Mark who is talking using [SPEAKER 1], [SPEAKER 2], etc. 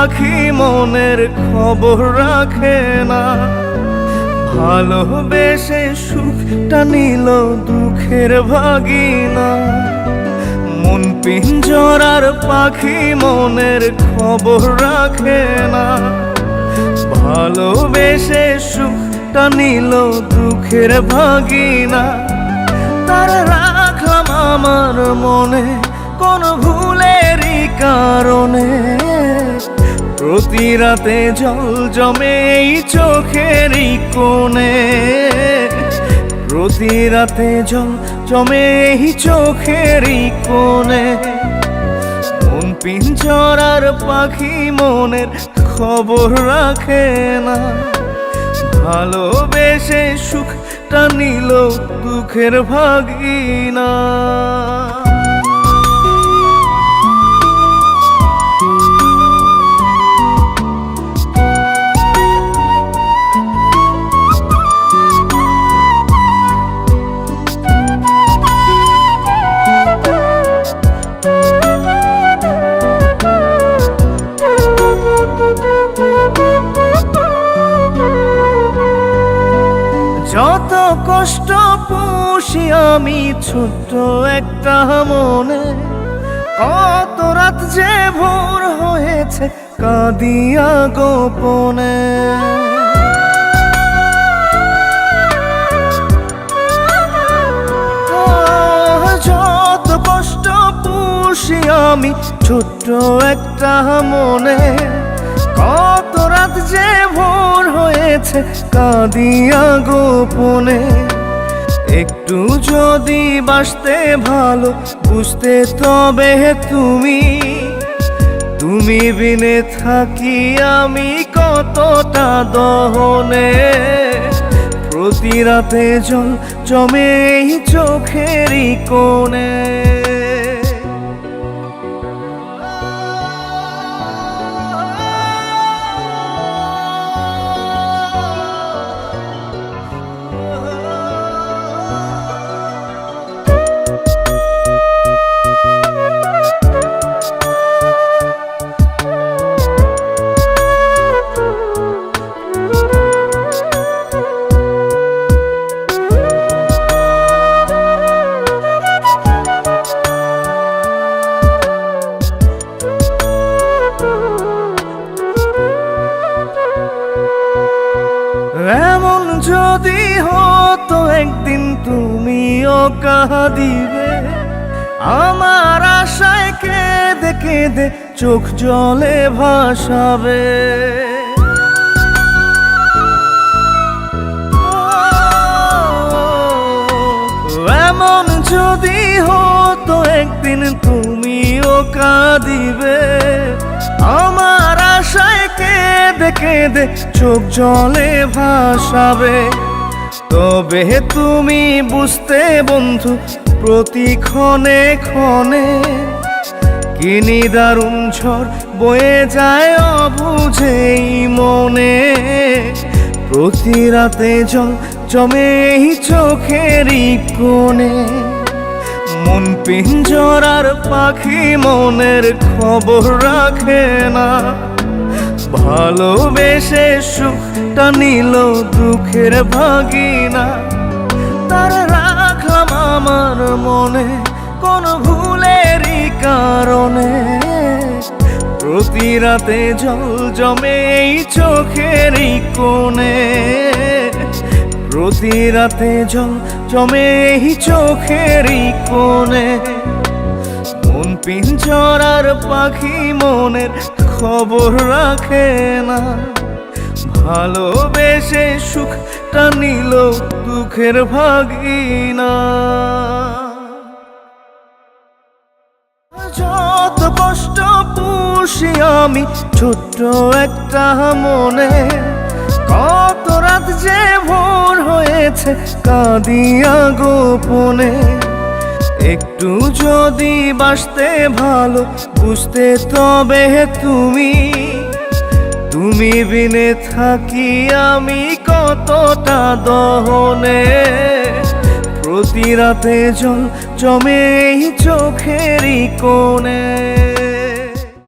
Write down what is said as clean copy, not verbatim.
[SPEAKER 1] পাখি মনের খবর রাখে না। ভালোবেসে সুখটা নিল দুঃখের ভাগিনা। মন পিঞ্জরার পাখি মনের খবর রাখে না। ভালোবেসে সুখটা নিল দুঃখের ভাগিনা। তার রাখলাম আমার মনে কোন ভুলেরই কারণে। প্রতি রাতে জল জমে এই চোখেরই কোণে। প্রতি রাতে জল জমে এই চোখেরই কোণে। মন পিঞ্জরার পাখি মনের খবর রাখে না। ভালোবেসে সুখটা নিল দুঃখের ভাগিনা। যত কষ্ট পুষি আমি ছোট্ট একটা মনে। কত রাত যে ভোর হয়েছে কাঁদিয়া গোপনে। যত কষ্ট পুষি আমি ছোট্ট একটা মনে। কত রাত যে ভোর হয়েছে কাঁদিয়া গোপনে। একটু যদি বাসতে ভালো বুঝতে তবে তুমি। তুমি বিনে থাকি আমি কতটা দহনে। প্রতি রাতে জল জমে এই চোখেরই কোণে। এমন যদি হতো একদিন তুমিও কাঁদিবে। আমার আশায় কেঁদে কেঁদে চোখ জলে ভাসাবে। এমন যদি হতো একদিন তুমিও কাঁদিবে। আমার আশায় কেঁদে কেঁদে চোখ জলে ভাসাবে। তবে তুমি বুঝতে বন্ধু প্রতি ক্ষণে ক্ষণে। কি নিদারুণ ঝড় বয়ে যায় অবুঝেই মনে। প্রতি রাতে জল জমে এই চোখেরই কোণে। মন পিঞ্জরার পাখি মনের খবর রাখে না। ভালোবেসে সুখটা নিল দুঃখের ভাগিনা। তার রাখলাম আমার মনে কোন ভুলেরই কারণে। প্রতি রাতে জল জমে এই চোখেরই কোণে। প্রতি রাতে জল জমে এই চোখেরই কোণে। মন পিঞ্জরার পাখি মনের খবর রাখে না। ভালোবেসে সুখটা নিল দুঃখের ভাগিনা। যত কষ্ট পুষি আমি ছোট্ট একটা মনে। কত রাত যে ভোর হয়েছে কাঁদিয়া গোপনে। একটু যদি বাসতে ভালো বুঝতে তবে তুমি। তুমি বিনে থাকি আমি কতটা দহনে। প্রতি রাতে জল জমে এই চোখেরই কোণে।